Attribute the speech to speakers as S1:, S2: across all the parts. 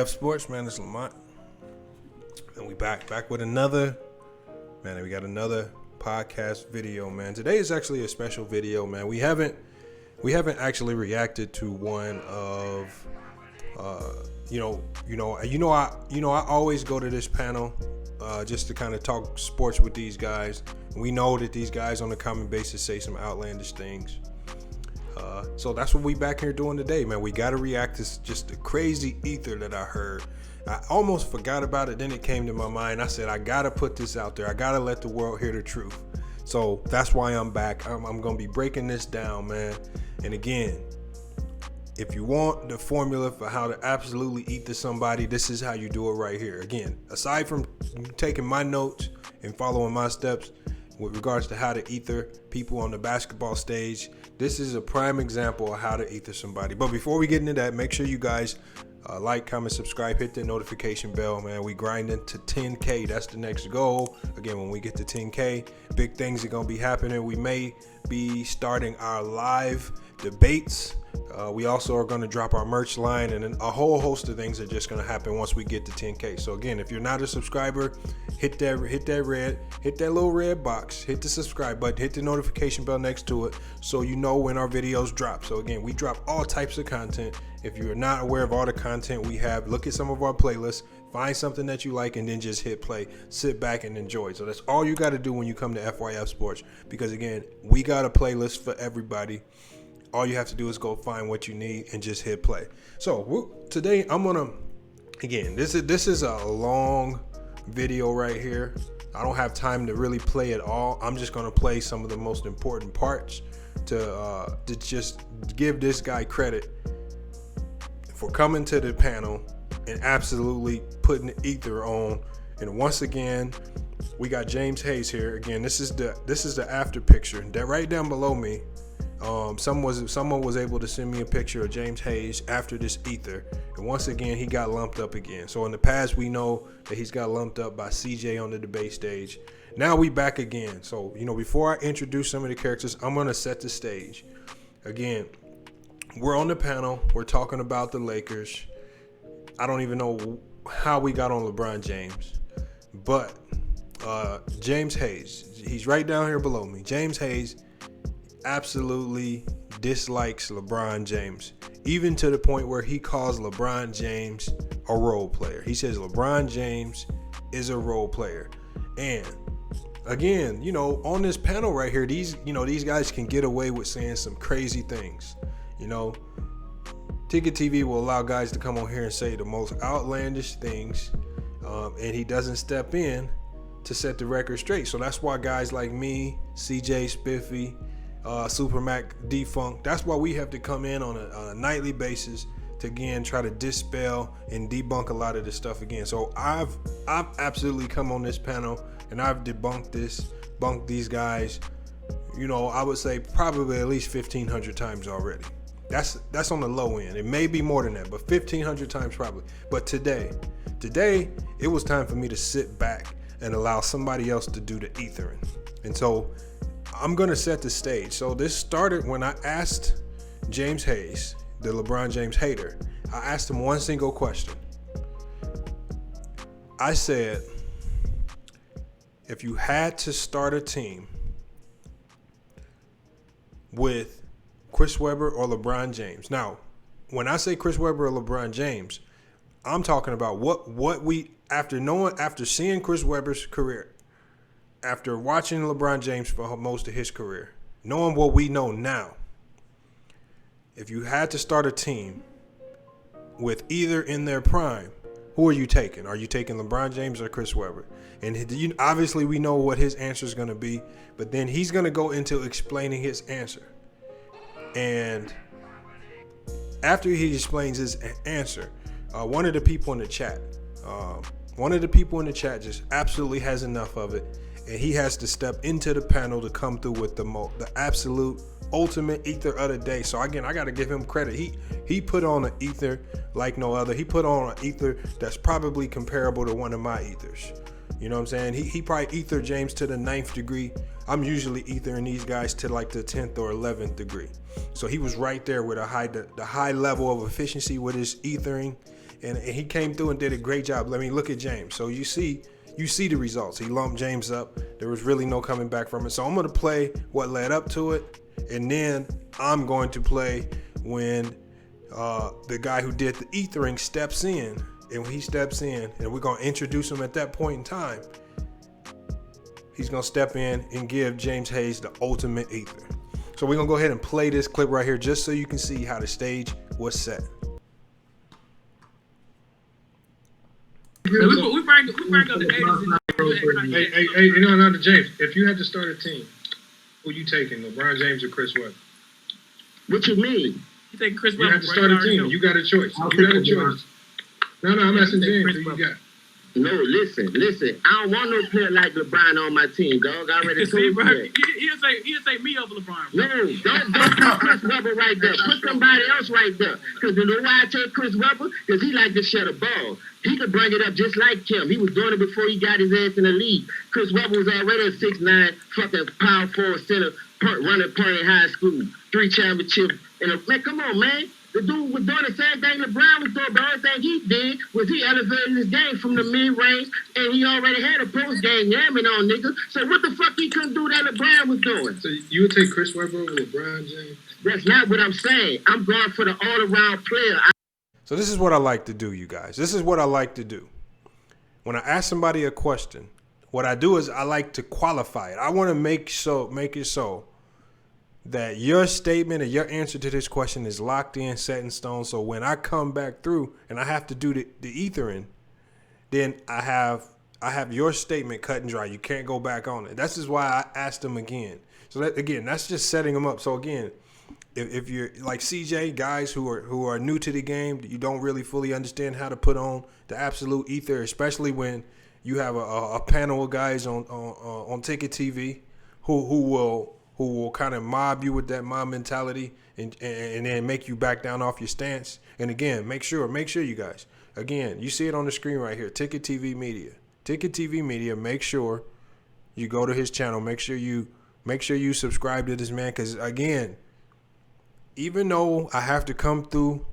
S1: FYF Sports, man. It's Lamont, and we back with another, man. We got another podcast video, man. Today is actually a special video, man. We haven't actually reacted to one of, I always go to this panel just to kind of talk sports with these guys. We know that these guys on a common basis say some outlandish things. So that's what we back here doing today, man. We got to react to just the crazy ether that I heard. I almost forgot about it. Then it came to my mind. I said, I got to put this out there. I got to let the world hear the truth. So that's why I'm back. I'm going to be breaking this down, man. And again, if you want the formula for how to absolutely ether somebody, this is how you do it right here. Again, aside from taking my notes and following my steps with regards to how to ether people on the basketball stage, this is a prime example of how to ether somebody. But before we get into that, make sure you guys like, comment, subscribe, hit the notification bell, man. We grinding to 10K. That's the next goal. Again, when we get to 10K, big things are going to be happening. We may be starting our live debates. We also are going to drop our merch line, and then a whole host of things are just going to happen once we get to 10K. So again, if you're not a subscriber, hit that little red box, hit the subscribe button, hit the notification bell next to it, so you know when our videos drop. So again, we drop all types of content. If you're not aware of all the content we have, look at some of our playlists, find something that you like, and then just hit play, sit back and enjoy. So that's all you got to do when you come to FYF Sports, because again, we got a playlist for everybody. All you have to do is go find what you need and just hit play. So today I'm gonna, again, this is a long video right here. I don't have time to really play it all. I'm just gonna play some of the most important parts to just give this guy credit for coming to the panel and absolutely putting the ether on. And once again, we got James Hayes here. Again, this is the after picture. That right down below me. Someone was able to send me a picture of James Hayes after this ether, and once again he got lumped up again. So in the past we know that he's got lumped up by CJ on the debate stage. Now we back again. So before I introduce some of the characters, I'm gonna set the stage. Again, we're on the panel. We're talking about the Lakers. I don't even know how we got on LeBron James, but James Hayes, he's right down here below me. James Hayes absolutely dislikes LeBron James, even to the point where he calls LeBron James a role player. He says LeBron James is a role player. And again, on this panel right here, these guys can get away with saying some crazy things. TicketTV will allow guys to come on here and say the most outlandish things, and he doesn't step in to set the record straight. So that's why guys like me, CJ Spiffy, Super Mac Defunct, that's why we have to come in on a nightly basis to again try to dispel and debunk a lot of this stuff again. So I've absolutely come on this panel and I've debunked these guys, I would say probably at least 1,500 times already. That's on the low end. It may be more than that, but 1,500 times probably. But today it was time for me to sit back and allow somebody else to do the ethering. And so I'm going to set the stage. So this started when I asked James Hayes, the LeBron James hater, I asked him one single question. I said, if you had to start a team with Chris Webber or LeBron James. Now, when I say Chris Webber or LeBron James, I'm talking about what we, after seeing Chris Webber's career, after watching LeBron James for most of his career, knowing what we know now, if you had to start a team with either in their prime, who are you taking? Are you taking LeBron James or Chris Webber? And obviously we know what his answer is going to be, but then he's going to go into explaining his answer. And after he explains his answer, one of the people in the chat just absolutely has enough of it. And he has to step into the panel to come through with the absolute ultimate ether of the day. So again, I got to give him credit. He put on an ether like no other. He put on an ether that's probably comparable to one of my ethers. You know what I'm saying? He probably ethered James to the 9th degree. I'm usually ethering these guys to like the 10th or 11th degree. So he was right there with the high level of efficiency with his ethering. and he came through and did a great job. Let me look at James. So you see the results. He lumped James up. There was really no coming back from it. So I'm going to play what led up to it, and then I'm going to play when the guy who did the ethering steps in. And when he steps in, and we're going to introduce him at that point in time, he's going to step in and give James Hayes the ultimate ether. So we're going to go ahead and play this clip right here just so you can see how the stage was set.
S2: We bring up the
S3: Hey, no, James. If you had to start a team, who you taking, LeBron James or Chris Webber?
S2: What you mean? You taking Chris Webber?
S3: You have to start a team. You got a choice. No, I'm asking James. Who you got?
S2: No, listen. I don't want no player like LeBron on my team, dog. I already told you that. He'll say me over LeBron. Bro. No, don't put Chris Webber right there. Put somebody else right there. Because you know why I take Chris Webber? Because he like to shut a ball. He could bring it up just like Kim. He was doing it before he got his ass in the league. Chris Webber was already a 6'9", fucking power forward center, running point in high school. 3 championships. Man, come on, man. The dude was doing the same thing LeBron was doing, but the only thing he did was he elevated his game from the mid-range, and he already had a post-game yamming on niggas. So what the fuck he couldn't do that LeBron was doing?
S3: So you would take Chris Webber over LeBron James?
S2: That's not what I'm saying. I'm going for the all-around player.
S1: So this is what I like to do, you guys. This is what I like to do. When I ask somebody a question, what I do is I like to qualify it. I want to make it so that your statement or your answer to this question is locked in, set in stone. So when I come back through and I have to do the ethering, then I have your statement cut and dry. You can't go back on it. That's just why I asked them again. So that's just setting them up. So again, if you're like CJ, guys who are new to the game, you don't really fully understand how to put on the absolute ether, especially when you have a panel of guys on TicketTV who will kind of mob you with that mob mentality and then make you back down off your stance. And again, make sure you guys, again, you see it on the screen right here, TicketTV Media. TicketTV Media, make sure you go to his channel. Make sure you subscribe to this man, because again, even though I have to come through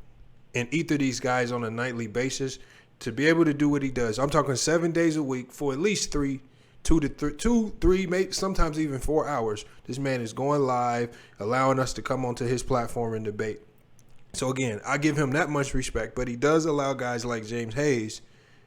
S1: and ether these guys on a nightly basis to be able to do what he does, I'm talking 7 days a week for at least 2 to 3, maybe sometimes even 4 hours. This man is going live, allowing us to come onto his platform and debate. So again, I give him that much respect, but he does allow guys like James Hayes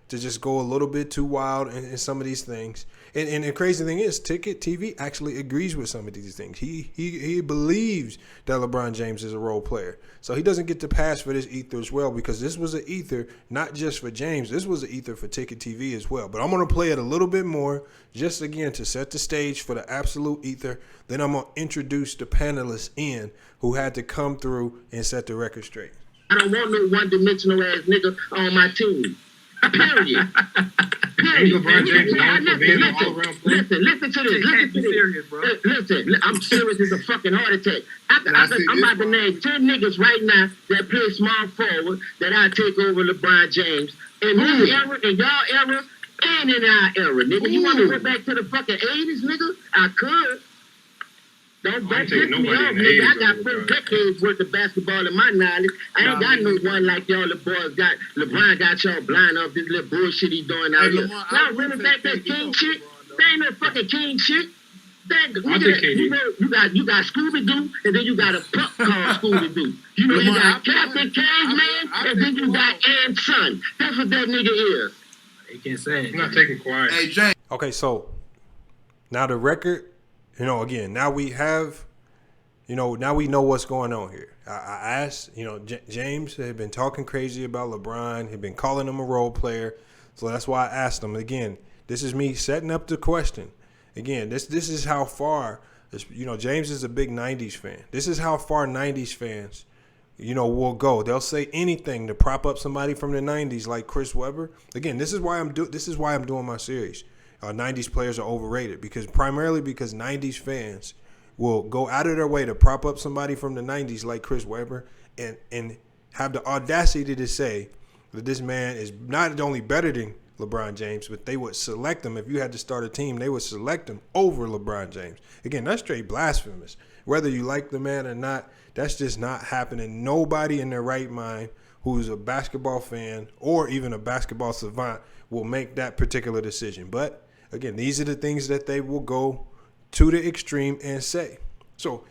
S1: to just go a little bit too wild in some of these things. And the crazy thing is, TicketTV actually agrees with some of these things. He believes that LeBron James is a role player. So he doesn't get to pass for this ether as well, because this was an ether not just for James. This was an ether for TicketTV as well. But I'm going to play it a little bit more, just again to set the stage for the absolute ether. Then I'm going to introduce the panelists in who had to come through and set the record straight.
S2: I don't want no one-dimensional ass nigga on my team. Period.
S3: LeBron James known for being an all-around player.
S2: Listen to this.
S3: Serious, bro.
S2: Listen, I'm serious as a fucking heart attack. I'm about to name 10 niggas right now that play small forward that I take over LeBron James. In this era, in y'all era, and in our era, nigga. You want to go back to the fucking 80s, nigga? I could. Don't piss me off, nigga. I got 4 decades worth of basketball in my knowledge. I ain't got no one like y'all the boys got. LeBron got y'all blind off this little bullshit he doing out here. Y'all really think that king shit? They ain't no fucking king shit. You got Scooby-Doo, and then you got a pup called Scooby-Doo. You know, you got Captain Caveman, and then you got Ann's son. That's what that nigga is.
S3: He can't say it. I'm not taking quiet.
S4: Hey, James.
S1: Okay, so now the record, again, now we have, now we know what's going on here. I asked, James had been talking crazy about LeBron, had been calling him a role player. So that's why I asked him. Again, this is me setting up the question. Again, this is how far, James is a big 90s fan. This is how far 90s fans, will go. They'll say anything to prop up somebody from the 90s like Chris Webber. Again, this is why I'm doing my series. 90s players are overrated, primarily because 90s fans will go out of their way to prop up somebody from the 90s like Chris Webber and have the audacity to say that this man is not only better than LeBron James, but they would select him. If you had to start a team, they would select him over LeBron James. Again, that's straight blasphemous. Whether you like the man or not, that's just not happening. Nobody in their right mind who's a basketball fan or even a basketball savant will make that particular decision. But again, these are the things that they will go to the extreme and say. So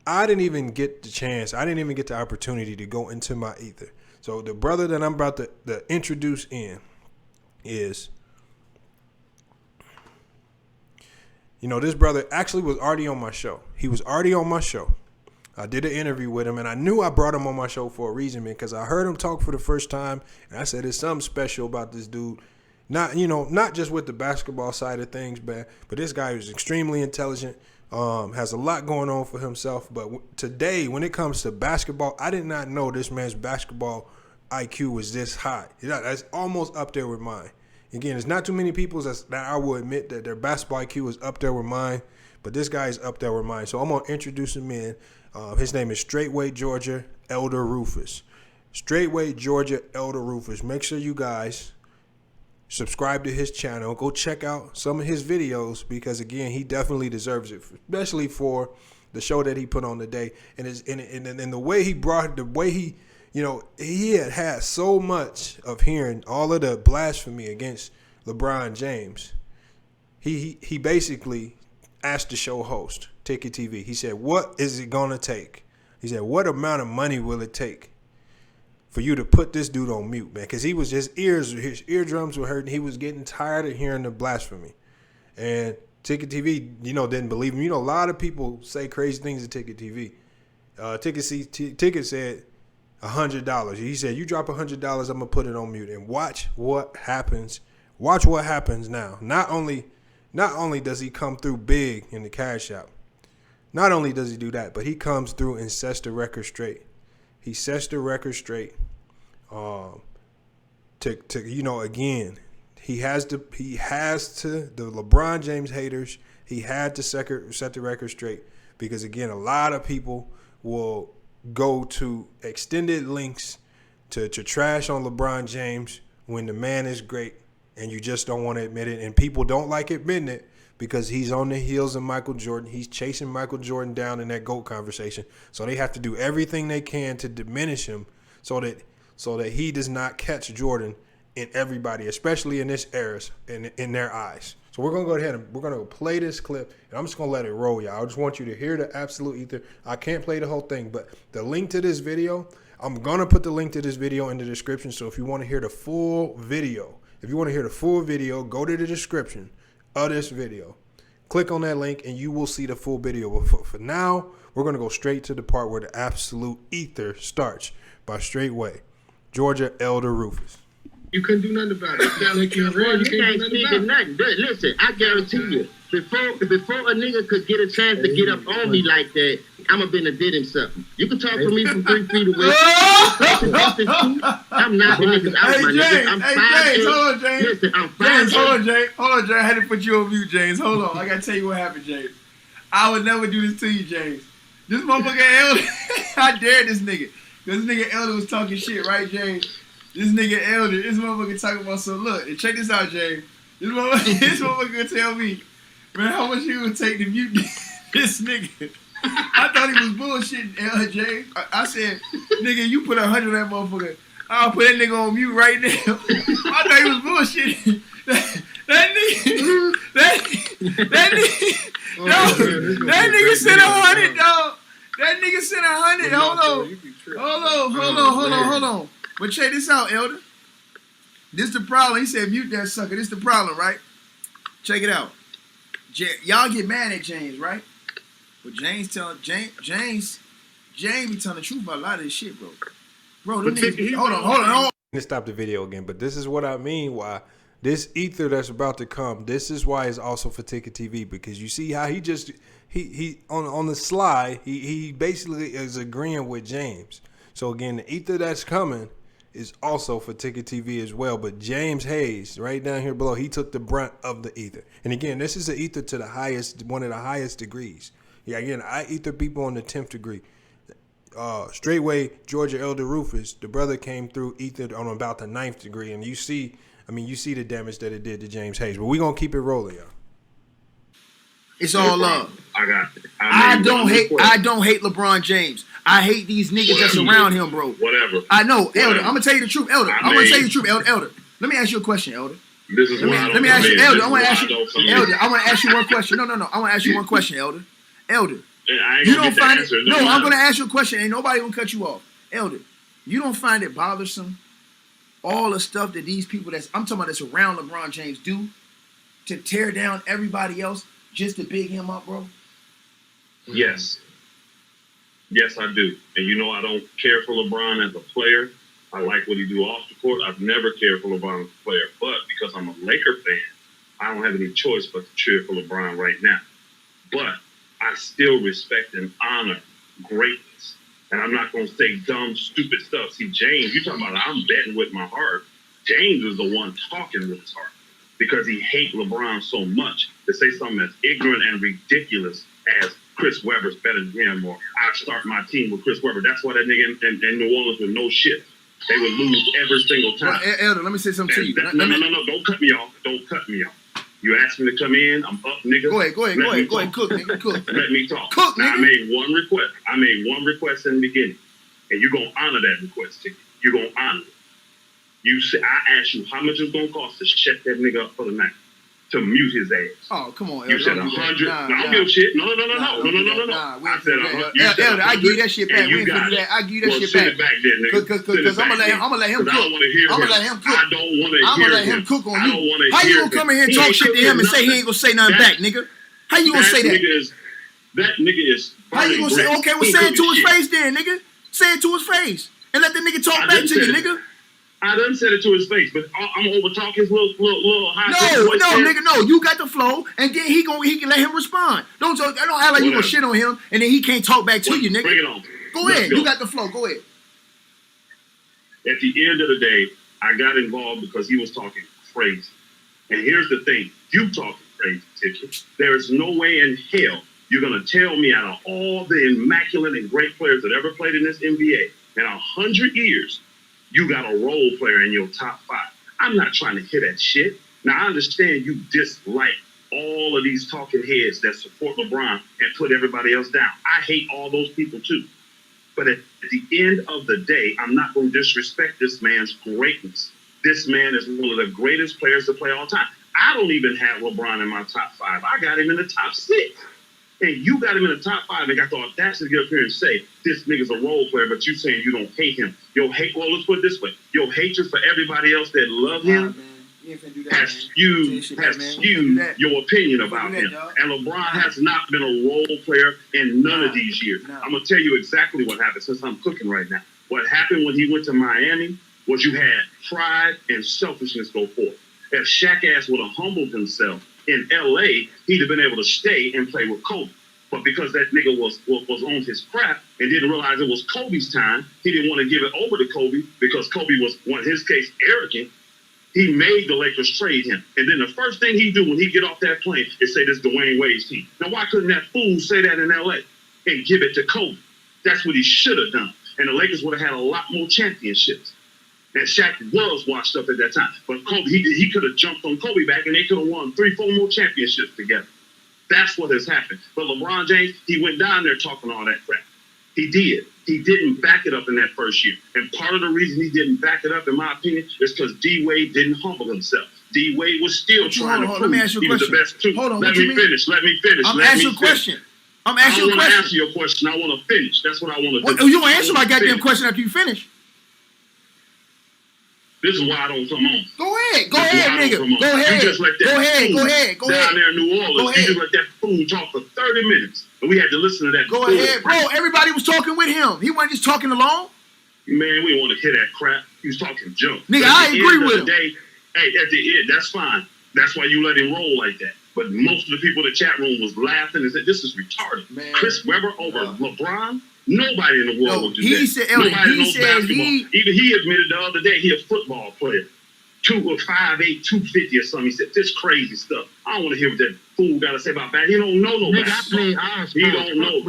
S1: I didn't even get the chance. I didn't even get the opportunity to go into my ether. So the brother that I'm about to introduce in is, this brother actually was already on my show. He was already on my show. I did an interview with him, and I knew I brought him on my show for a reason, man, because I heard him talk for the first time, and I said there's something special about this dude. Not just with the basketball side of things, but this guy is extremely intelligent, has a lot going on for himself. But today, when it comes to basketball, I did not know this man's basketball IQ was this high. That's almost up there with mine. Again, there's not too many people that I will admit that their basketball IQ is up there with mine, but this guy is up there with mine. So I'm going to introduce him in. His name is Straitway, Georgia, Elder Rufus. Straitway, Georgia, Elder Rufus. Make sure you guys subscribe to his channel. Go check out some of his videos because, again, he definitely deserves it, especially for the show that he put on today. And the way he brought, the way he, he had so much of hearing all of the blasphemy against LeBron James. He basically asked the show host, TicketTV. He said, "What is it gonna take?" He said, "What amount of money will it take for you to put this dude on mute, man?" Because his eardrums were hurting. He was getting tired of hearing the blasphemy. And TicketTV, didn't believe him. A lot of people say crazy things at TicketTV. Ticket said $100. He said, "You drop $100, I'm gonna put it on mute and watch what happens. Watch what happens now." Not only does he come through big in the cash app, not only does he do that, but he comes through and sets the record straight. He sets the record straight. Again, he has to the LeBron James haters. He had to set the record straight because, again, a lot of people will go to extended links to trash on LeBron James when the man is great, and you just don't want to admit it. And people don't like admitting it because he's on the heels of Michael Jordan. He's chasing Michael Jordan down in that GOAT conversation. So they have to do everything they can to diminish him so that he does not catch Jordan in everybody, especially in this era, in their eyes. So we're going to go ahead and we're going to play this clip, and I'm just going to let it roll, y'all. I just want you to hear the absolute ether. I can't play the whole thing, but the link to this video, I'm going to put the link to this video in the description. So if you want to hear the full video, go to the description of this video. Click on that link, and you will see the full video. But for now, we're going to go straight to the part where the absolute ether starts by Straitway, Georgia, Elder Rufus.
S3: You couldn't do nothing about it. You
S2: can't speak of nothing. But listen, I guarantee you, before a nigga could get a chance to get up on me like that, I'ma been a did him something. You can talk to me from 3 feet away. I'm knocking niggas out, my nigga. I'm 5'8".
S4: James, hold on, James.
S2: Listen, I'm 5'8".
S4: James, hold on, James. I had to put you on mute, James. Hold on. I gotta tell you what happened, James. I would never do this to you, James. This motherfucker Elder, I dare this nigga. This nigga Elder was talking shit, right, James? This nigga Elder, this motherfucker talking about, so look, and check this out, James. This motherfucker gonna tell me, man, how much you would take to mute this nigga? I thought he was bullshitting, James. I said, nigga, you put 100 on that motherfucker. I'll put that nigga on mute right now. I thought he was bullshitting. That nigga said 100, dog. That nigga said 100. Hold on. But check this out, Elder. This the problem. He said, mute that sucker. This the problem, right? Check it out. Y'all get mad at James, right? But James be telling the truth about a lot of this shit, bro. Them niggas, hold on.
S1: Let's stop the video again, but this is what I mean why this ether that's about to come, this is why it's also for TicketTV, because you see how he on the slide, he basically is agreeing with James. So again, the ether that's coming is also for TicketTV as well. But James Hayes, right down here below, he took the brunt of the ether. And again, this is the ether to the highest, one of the highest degrees. Yeah, again, I ether people on the 10th degree. Straitway, Georgia, Elder Rufus, the brother came through ether on about the 9th degree. And you see the damage that it did to James Hayes. But we're going to keep it rolling, y'all.
S4: It's all love.
S5: I
S4: don't hate LeBron James. I hate these niggas that's around him, bro.
S5: Whatever.
S4: I know, Elder. I'm gonna tell you the truth, Elder. I'm gonna tell you the truth, Elder. Let me ask you a question, Elder.
S5: This is
S4: let me ask you, Elder. I want to ask you, Elder. I want to ask you one question. No. I want to ask you one question, Elder. Elder. You don't find it? No, I'm gonna ask you a question. Ain't nobody gonna cut you off, Elder. You don't find it bothersome? All the stuff that these people I'm talking about that's around LeBron James do to tear down everybody else just to big him up, bro?
S5: Yes. Yes, I do. And you know I don't care for LeBron as a player. I like what he do off the court. I've never cared for LeBron as a player. But because I'm a Laker fan, I don't have any choice but to cheer for LeBron right now. But I still respect and honor greatness. And I'm not going to say dumb, stupid stuff. See, James, you talking about I'm betting with my heart. James is the one talking with his heart because he hates LeBron so much to say something as ignorant and ridiculous as Chris Webber's better than him, or I start my team with Chris Webber. That's why that nigga in New Orleans with no shit. They would lose every single time.
S4: Well, Elder, let me say something to you.
S5: No, don't cut me off. Don't cut me off. You asked me to come in. I'm up, nigga.
S4: Go ahead. Cook, nigga. Cook.
S5: Let me talk.
S4: Cook,
S5: now,
S4: nigga.
S5: I made one request in the beginning, and you're gonna honor that request, Ticket. You're gonna honor it. You said I asked you how much it's gonna cost to shut that nigga up for the night. To mute his ass.
S4: Oh, come on,
S5: Elder. You said 100. I don't give a shit. No. I said 100.
S4: Elder, I give you that shit back. We ain't finna do that. I give you that shit back.
S5: Send it back then, nigga.
S4: Because I'm gonna let him cook.
S5: I don't want to hear him.
S4: I'm gonna let him cook.
S5: I don't want to hear him.
S4: I'm gonna let him cook on you.
S5: I don't want to hear him.
S4: How you gonna come in here and talk shit to him and say he ain't gonna say nothing back, nigga? How you gonna say that?
S5: That nigga is.
S4: How you gonna say? Okay, well, say it to his face then, nigga. Say it to his face and let the nigga talk back to you, nigga.
S5: I done said it to his face, but I'm over talk his little high.
S4: No, nigga, no. You got the flow, and then he can let him respond. Don't act like you gonna shit on him, and then he can't talk back to you, nigga.
S5: Bring it on.
S4: Go ahead. You got the flow. Go ahead.
S5: At the end of the day, I got involved because he was talking crazy. And here's the thing: you talking crazy, Ticket. There is no way in hell you're gonna tell me out of all the immaculate and great players that ever played in this NBA in 100 years. You got a role player in your top 5. I'm not trying to hear that shit. Now, I understand you dislike all of these talking heads that support LeBron and put everybody else down. I hate all those people too. But at the end of the day, I'm not going to disrespect this man's greatness. This man is one of the greatest players to play all time. I don't even have LeBron in my top 5. I got him in the top 6. And you got him in the top 5 and got the audacity to get up here and say, this nigga's a role player, but you saying you don't hate him. Well, let's put it this way. Your hatred for everybody else that love him has skewed your opinion about him. And LeBron has not been a role player in none of these years. I'm going to tell you exactly what happened since I'm cooking right now. What happened when he went to Miami was you had pride and selfishness go forth. If Shaq ass would have humbled himself in L.A., he'd have been able to stay and play with Kobe. But because that nigga was on his crap and didn't realize it was Kobe's time, he didn't want to give it over to Kobe because Kobe was, in his case, arrogant. He made the Lakers trade him. And then the first thing he do when he get off that plane is say this Dwayne Wade's team. Now, why couldn't that fool say that in L.A. and give it to Kobe? That's what he should have done. And the Lakers would have had a lot more championships. And Shaq was washed up at that time. But Kobe, he could have jumped on Kobe back and they could have won 3-4 more championships together. That's what has happened. But LeBron James, he went down there talking all that crap. He did. He didn't back it up in that first year. And part of the reason he didn't back it up, in my opinion, is because D-Wade didn't humble himself. D-Wade was still trying to prove he was the best too.
S4: Hold on,
S5: let me finish.
S4: I'm asking you a question.
S5: I don't want to answer your question. I want to finish. That's what I want to do.
S4: You want to answer my goddamn question after you finish?
S5: This is why I don't come on.
S4: Go ahead, nigga. Go ahead.
S5: You just let that
S4: Go ahead.
S5: Down there in New Orleans, you just let that fool talk for 30 minutes. And we had to listen to that.
S4: Go ahead, bro. Everybody was talking with him. He wasn't just talking alone.
S5: Man, we didn't want to hear that crap. He was talking junk.
S4: Nigga, I agree with him.
S5: Hey, at the end, that's fine. That's why you let him roll like that. But most of the people in the chat room was laughing and said, this is retarded. Man. Chris Webber over LeBron? Nobody in the world would do that. Nobody knows basketball. Even he admitted the other day he a football player. 5'8", 250 or something. He said this crazy stuff. I don't want to hear what that fool got to say about that. He don't know no basketball. You don't know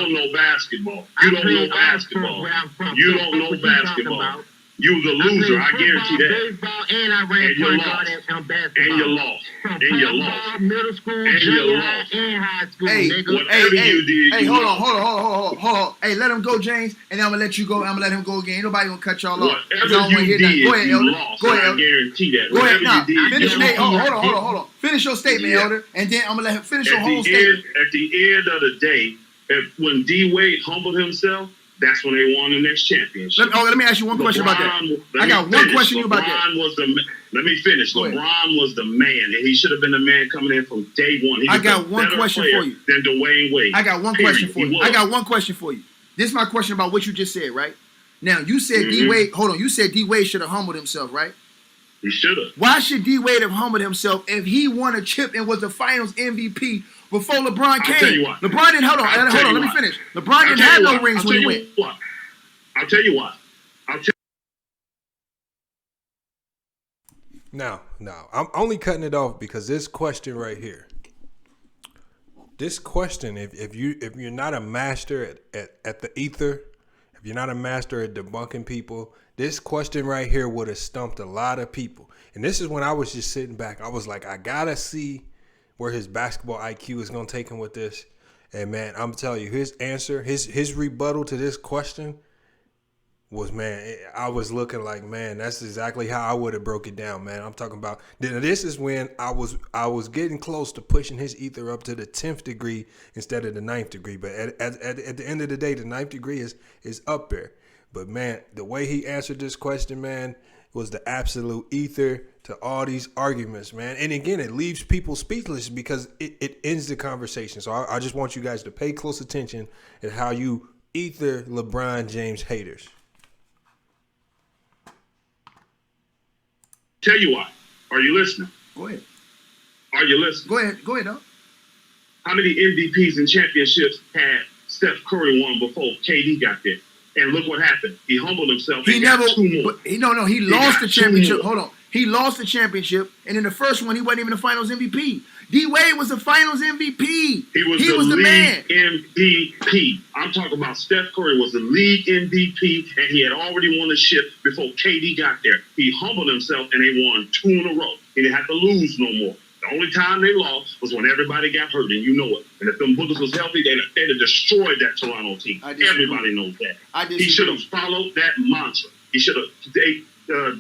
S5: no basketball. You don't know basketball. You don't know basketball. You was a loser. I guarantee that.
S2: Baseball, and I ran
S5: And you
S2: point
S5: lost.
S2: guard and basketball.
S5: And you lost. And you lost.
S2: Middle school,
S5: And you
S2: junior high,
S5: lost.
S2: and high school,
S4: Hey,
S2: nigga.
S5: Whatever you did,
S4: Hey,
S5: you
S4: hold
S5: lost.
S4: on. Hey, let him go, James, and then I'm gonna let you go. I'm gonna let him go again. Ain't nobody gonna cut y'all off. 'Cause I don't
S5: Whatever
S4: wanna
S5: you
S4: hear
S5: did,
S4: nothing. Go ahead,
S5: you
S4: Elder.
S5: lost.
S4: Go ahead,
S5: I
S4: Elder.
S5: guarantee that.
S4: Go ahead
S5: Whatever
S4: now.
S5: you did,
S4: Finish.
S5: you
S4: Hey,
S5: lost.
S4: hold on. Finish your statement,
S5: Yeah.
S4: Elder, and then I'm gonna let him finish your
S5: At
S4: whole
S5: the
S4: statement.
S5: end of the day, when D Wade humbled himself, that's when they won the next championship.
S4: Let me ask you one question about that. I got one question about that.
S5: Let me finish.
S4: Go ahead.
S5: LeBron was the man, and he should have been the man coming in from day one. He
S4: I
S5: was
S4: got
S5: a
S4: one
S5: better
S4: question
S5: player
S4: for you.
S5: Than Dwayne Wade.
S4: I got one
S5: Period.
S4: question for
S5: He
S4: you.
S5: was.
S4: I got one question for you. This is my question about what you just said, right? Now you said
S5: Mm-hmm.
S4: D Wade. Hold on. You said D Wade should have humbled himself, right?
S5: He should have.
S4: Why should D Wade have humbled himself if he won a chip and was the Finals MVP before LeBron came?
S5: I'll tell you what.
S4: LeBron didn't. Hold on. Let me finish. LeBron didn't have no rings when he went.
S5: I'll tell you what.
S1: Now, I'm only cutting it off because this question right here. This question, if you're not a master at the ether, if you're not a master at debunking people, this question right here would have stumped a lot of people. And this is when I was just sitting back. I was like, I gotta see where his basketball IQ is gonna take him with this. And man, I'm telling you, his answer, his rebuttal to this question was, man, I was looking like, man, that's exactly how I would have broke it down, man. I'm talking about, this is when I was getting close to pushing his ether up to the 10th degree instead of the 9th degree. But at the end of the day, the 9th degree is up there. But man, the way he answered this question, man, was the absolute ether to all these arguments, man. And again, it leaves people speechless because it ends the conversation. So I just want you guys to pay close attention at how you ether LeBron James haters.
S5: Tell you what. Are you listening?
S4: Go ahead.
S5: Are you listening?
S4: Go ahead, though.
S5: How many MVPs and championships had Steph Curry won before KD got there? And look what happened. He humbled himself.
S4: He never.
S5: Got two more.
S4: He lost the championship.
S5: More.
S4: Hold on. He lost the championship, and in the first one, he wasn't even the Finals MVP. D Wade was the Finals MVP.
S5: He was the
S4: man.
S5: MVP. I'm talking about Steph Curry was the league MVP, and he had already won the ship before KD got there. He humbled himself, and they won 2 in a row. He didn't have to lose no more. The only time they lost was when everybody got hurt, and you know it. And if them Boogers was healthy, they'd have destroyed that Toronto team. Everybody knows that. He should have followed that mantra. He should have.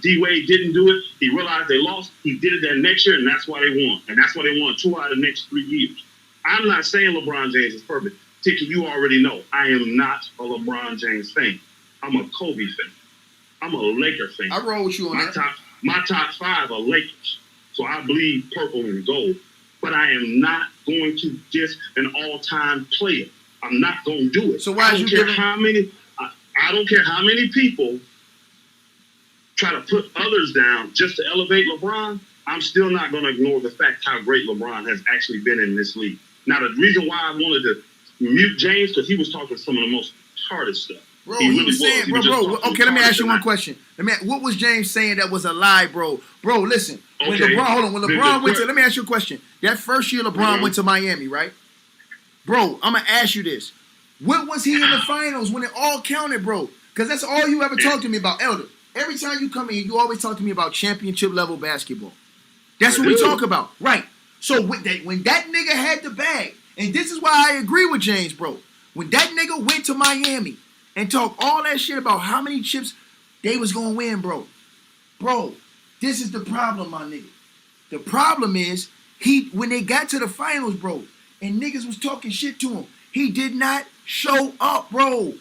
S5: D Wade didn't do it. He realized they lost. He did it that next year, and that's why they won. And that's why they won 2 out of the next 3 years. I'm not saying LeBron James is perfect. Tiki, you already know I am not a LeBron James fan. I'm a Kobe fan. I'm a Laker fan.
S4: I roll with you on that.
S5: My top 5 are Lakers. So I bleed purple and gold. But I am not going to diss an all-time player. I'm not going to do it.
S4: So why
S5: I don't care how many people try to put others down just to elevate LeBron. I'm still not going to ignore the fact how great LeBron has actually been in this league. Now, the reason why I wanted to mute James, because he was talking some of the most hardest stuff.
S4: Bro, he was saying, bro. Okay, let me ask you one question. What was James saying that was a lie, bro? Bro, listen. When LeBron went to, let me ask you a question. That first year LeBron went to Miami, right? Bro, I'm going to ask you this. What was he in the finals when it all counted, bro? Because that's all you ever talk to me about, Elder. Every time you come in, you always talk to me about championship level basketball. That's what we talk about, right? So when that nigga had the bag, and this is why I agree with James, bro. When that nigga went to Miami and talked all that shit about how many chips they was gonna win, bro. Bro, this is the problem, my nigga. The problem is when they got to the finals, bro, and niggas was talking shit to him, he did not show up, bro.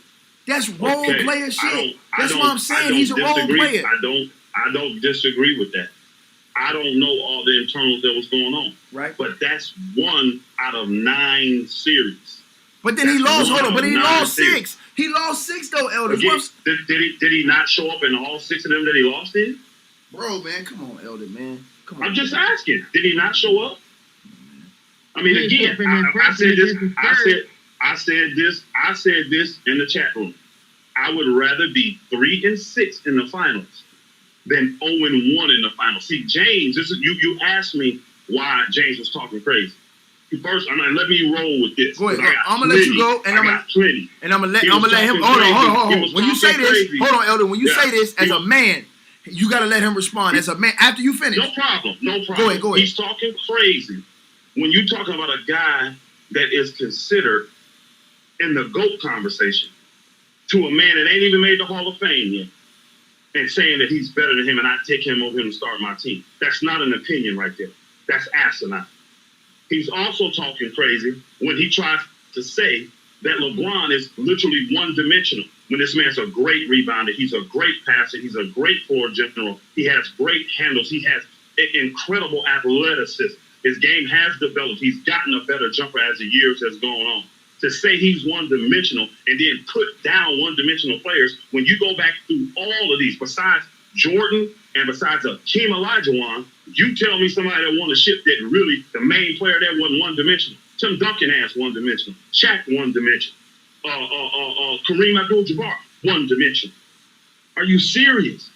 S4: That's role player shit. That's what I'm saying. He's a role player.
S5: I don't disagree with that. I don't know all the internals that was going on.
S4: Right.
S5: But that's 1 out of 9 series.
S4: But then he lost. Hold on. But he lost 6. He lost 6 though, Elder.
S5: Again, did he not show up in all 6 of them that he lost in?
S4: Bro, man, come on, Elder, man. Come on.
S5: I'm just asking. Did he not show up? I mean, again, I said this. I said this in the chat room. I would rather be 3-6 in the finals than 0-1 in the finals. See, James, you asked me why James was talking crazy. First, let me roll with this.
S4: Go ahead. I'm gonna let you go, and I'm gonna let him. Hold on. When you say this, hold on, Elder. When you say this as a man, you gotta let him respond as a man after you finish.
S5: No problem.
S4: Go ahead.
S5: He's talking crazy when you talking about a guy that is considered in the GOAT conversation to a man that ain't even made the Hall of Fame yet, and saying that he's better than him and I take him over him to start my team. That's not an opinion right there. That's asinine. He's also talking crazy when he tries to say that LeBron is literally one-dimensional. When this man's a great rebounder, he's a great passer, he's a great floor general, he has great handles, he has incredible athleticism. His game has developed. He's gotten a better jumper as the years has gone on. To say he's one-dimensional and then put down one-dimensional players, when you go back through all of these, besides Jordan and besides Hakeem Olajuwon, you tell me somebody that won a ship that really, the main player there wasn't one-dimensional. Tim Duncan ass one-dimensional. Shaq one-dimensional. Kareem Abdul-Jabbar one-dimensional. Are you serious?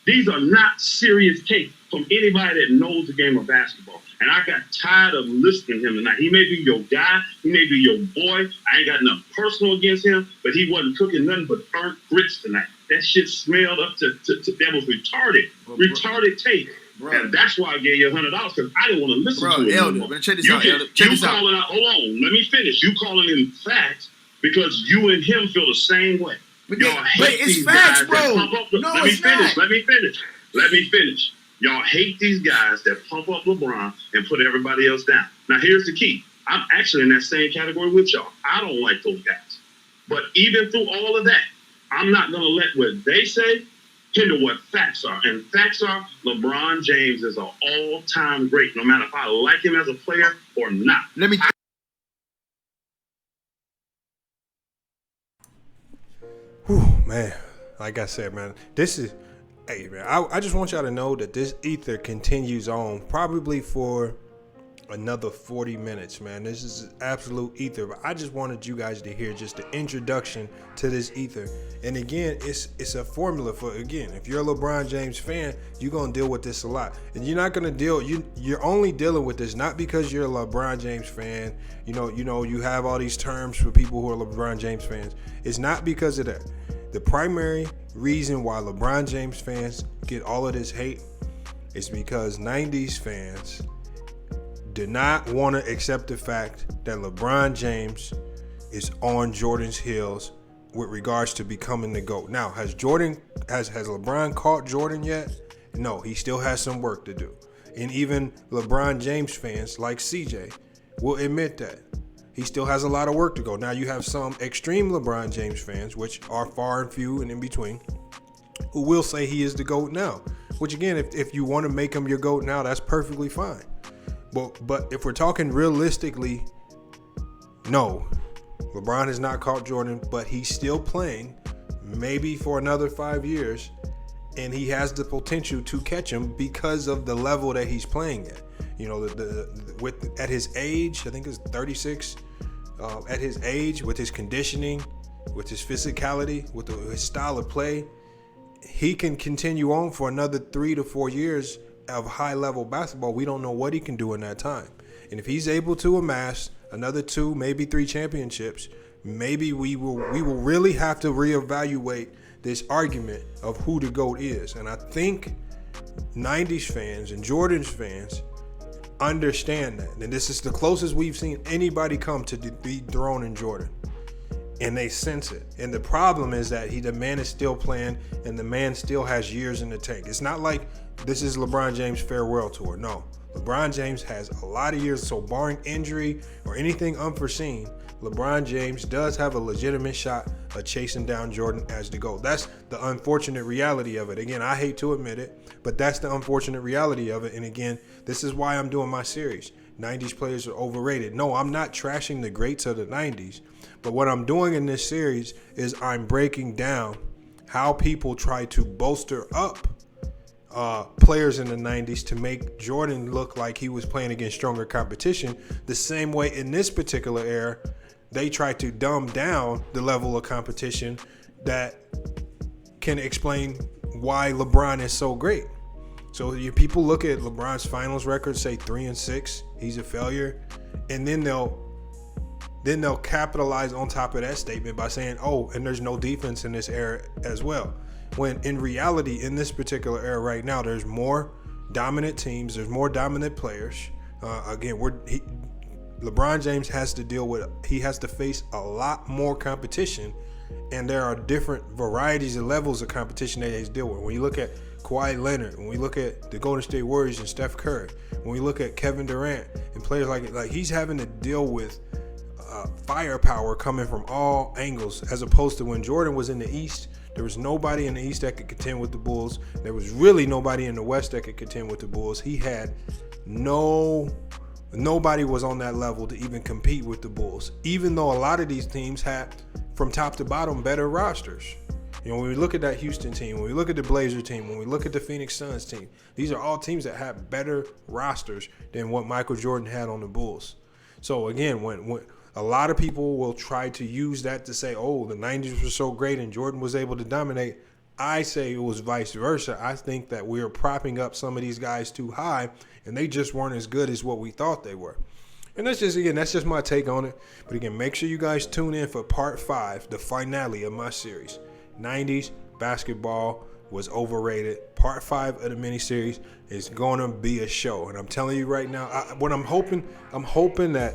S5: These are not serious takes from anybody that knows the game of basketball. And I got tired of listening to him tonight. He may be your guy. He may be your boy. I ain't got nothing personal against him, but he wasn't cooking nothing but burnt grits tonight. That shit smelled up to that was retarded. Retarded take. Bro. And that's why I gave you $100 because I didn't want to listen to it.
S4: Elder, check this out, Elder.
S5: Check this out. Hold on, let me finish. You calling him facts because you and him feel the same way.
S4: But it's facts, bro.
S5: Let me finish. Y'all hate these guys that pump up LeBron and put everybody else down. Now, here's the key. I'm actually in that same category with y'all. I don't like those guys. But even through all of that, I'm not going to let what they say hinder what facts are. And facts are LeBron James is an all-time great, no matter if I like him as a player or not.
S4: Let me...
S1: Whew, man. Like I said, man, this is... Hey, man, I just want y'all to know that this ether continues on probably for another 40 minutes, man. This is absolute ether. But I just wanted you guys to hear just the introduction to this ether. And again, it's a formula for, again, if you're a LeBron James fan, you're going to deal with this a lot. And you're not going to you're only dealing with this not because you're a LeBron James fan. You have all these terms for people who are LeBron James fans. It's not because of that. The primary reason why LeBron James fans get all of this hate is because 90s fans did not want to accept the fact that LeBron James is on Jordan's heels with regards to becoming the GOAT. Now, has LeBron caught Jordan yet? No, he still has some work to do. And even LeBron James fans like CJ will admit that. He still has a lot of work to go. Now, you have some extreme LeBron James fans, which are far and few and in between, who will say he is the GOAT now. Which, again, if you want to make him your GOAT now, that's perfectly fine. But if we're talking realistically, no. LeBron has not caught Jordan, but he's still playing, maybe for another 5 years, and he has the potential to catch him because of the level that he's playing at. At his age, I think it's 36. At his age, with his conditioning, with his physicality, with his style of play, he can continue on for another 3 to 4 years of high-level basketball. We don't know what he can do in that time. And if he's able to amass another 2, maybe 3 championships, maybe we will really have to reevaluate this argument of who the GOAT is. And I think 90s fans and Jordan's fans understand that. And this is the closest we've seen anybody come to dethroning Jordan. And they sense it. And the problem is that the man is still playing and the man still has years in the tank. It's not like this is LeBron James' farewell tour. No. LeBron James has a lot of years. So barring injury or anything unforeseen, LeBron James does have a legitimate shot of chasing down Jordan as the GOAT. That's the unfortunate reality of it. Again, I hate to admit it, but that's the unfortunate reality of it. And again, this is why I'm doing my series. 90s players are overrated. No, I'm not trashing the greats of the 90s. But what I'm doing in this series is I'm breaking down how people try to bolster up players in the 90s to make Jordan look like he was playing against stronger competition. The same way in this particular era, they try to dumb down the level of competition that can explain why LeBron is so great. So people look at LeBron's finals record, say 3-6, he's a failure, and then they'll capitalize on top of that statement by saying, oh, and there's no defense in this era as well. When in reality, in this particular era right now, there's more dominant teams, there's more dominant players. LeBron James has to face a lot more competition, and there are different varieties and levels of competition that he's deal with. When you look at Kawhi Leonard, when we look at the Golden State Warriors and Steph Curry, when we look at Kevin Durant and players like he's having to deal with firepower coming from all angles, as opposed to when Jordan was in the East. There was nobody in the East that could contend with the Bulls. There was really nobody in the West that could contend with the Bulls. He had nobody was on that level to even compete with the Bulls, even though a lot of these teams had, from top to bottom, better rosters. You know, when we look at that Houston team, when we look at the Blazer team, when we look at the Phoenix Suns team, these are all teams that have better rosters than what Michael Jordan had on the Bulls. So again, when a lot of people will try to use that to say, oh, the 90s were so great and Jordan was able to dominate, I say it was vice versa. I think that we are propping up some of these guys too high, and they just weren't as good as what we thought they were. And that's just my take on it. But again, make sure you guys tune in for part 5, the finale of my series. 90s basketball was overrated. Part 5 of the miniseries is going to be a show. And I'm telling you right now, I'm hoping that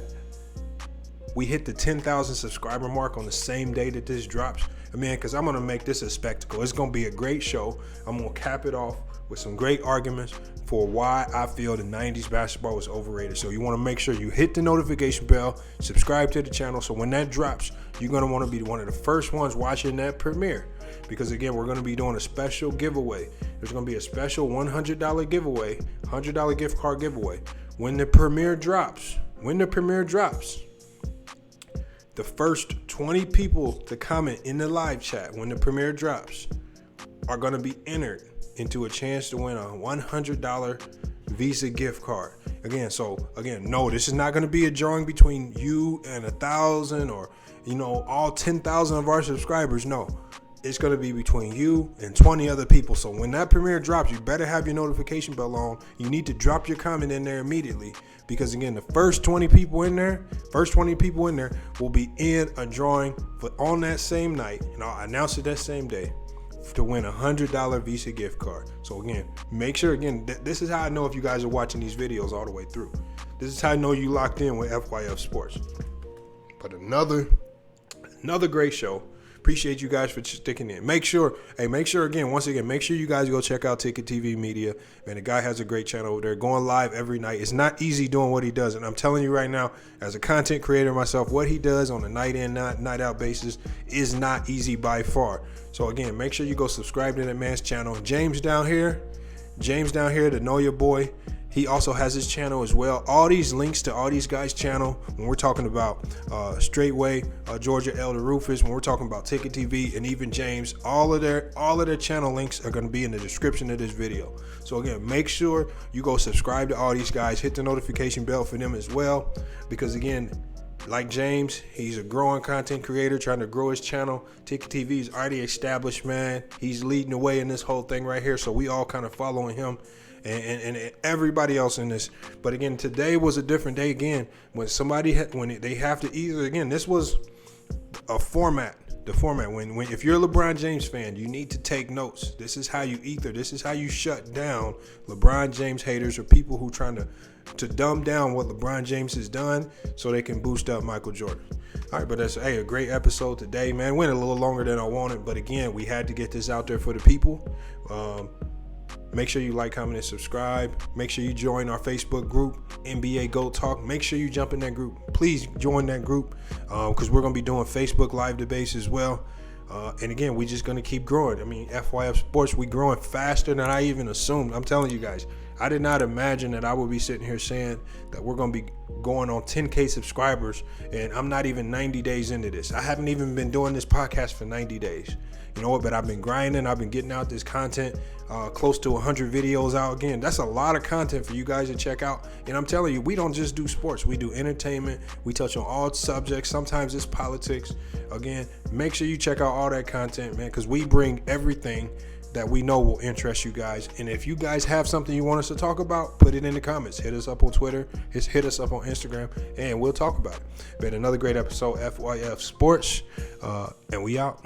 S1: we hit the 10,000 subscriber mark on the same day that this drops. I mean, because I'm going to make this a spectacle. It's going to be a great show. I'm going to cap it off with some great arguments for why I feel the 90s basketball was overrated. So you want to make sure you hit the notification bell, subscribe to the channel, so when that drops, you're going to want to be one of the first ones watching that premiere. Because again, we're going to be doing a special giveaway. There's going to be a special $100 giveaway, $100 gift card giveaway. When the premiere drops, the first 20 people to comment in the live chat when the premiere drops are going to be entered into a chance to win a $100 Visa gift card. Again, no, this is not going to be a drawing between you and 1,000 or, all 10,000 of our subscribers. No, it's going to be between you and 20 other people. So when that premiere drops, you better have your notification bell on. You need to drop your comment in there immediately, because again, the first 20 people in there will be in a drawing on that same night, and I'll announce it that same day, to win a $100 Visa gift card. So again, make sure, this is how I know if you guys are watching these videos all the way through. This is how I know you locked in with FYF Sports. But another great show. Appreciate you guys for sticking in. Make sure you guys go check out TicketTV Media. Man, the guy has a great channel over there, going live every night. It's not easy doing what he does. And I'm telling you right now, as a content creator myself, what he does on a night in, night out basis is not easy by far. So again, make sure you go subscribe to that man's channel. James down here, the Know Your Boy, he also has his channel as well. All these links to all these guys' channel, when we're talking about Straitway, Georgia Elder Rufus, when we're talking about TicketTV, and even James, all of their channel links are going to be in the description of this video. So again, make sure you go subscribe to all these guys, hit the notification bell for them as well, because again, like James, he's a growing content creator trying to grow his channel. TicketTV is already established, man. He's leading the way in this whole thing right here, so we all kind of following him. And everybody else in this. But again, today was a different day again, when they have to either, again, this was a format. The format, when if you're a LeBron James fan, you need to take notes. This is how you shut down LeBron James haters, or people who trying to dumb down what LeBron James has done so they can boost up Michael Jordan. All right, but that's a great episode today, man. Went a little longer than I wanted, but again, we had to get this out there for the people. Make sure you like, comment, and subscribe. Make sure you join our Facebook group, NBA GOAT Talk. Make sure you jump in that group. Please join that group, because we're going to be doing Facebook live debates as well. And again, we're just going to keep growing. I mean, FYF Sports, we growing faster than I even assumed. I'm telling you guys, I did not imagine that I would be sitting here saying that we're going to be going on 10K subscribers, and I'm not even 90 days into this. I haven't even been doing this podcast for 90 days. You know what? But I've been grinding. I've been getting out this content, close to 100 videos out. Again, that's a lot of content for you guys to check out. And I'm telling you, we don't just do sports. We do entertainment. We touch on all subjects. Sometimes it's politics. Again, make sure you check out all that content, man, because we bring everything that we know will interest you guys. And if you guys have something you want us to talk about, put it in the comments. Hit us up on Twitter. Hit us up on Instagram, and we'll talk about it. Been another great episode, FYF Sports, and we out.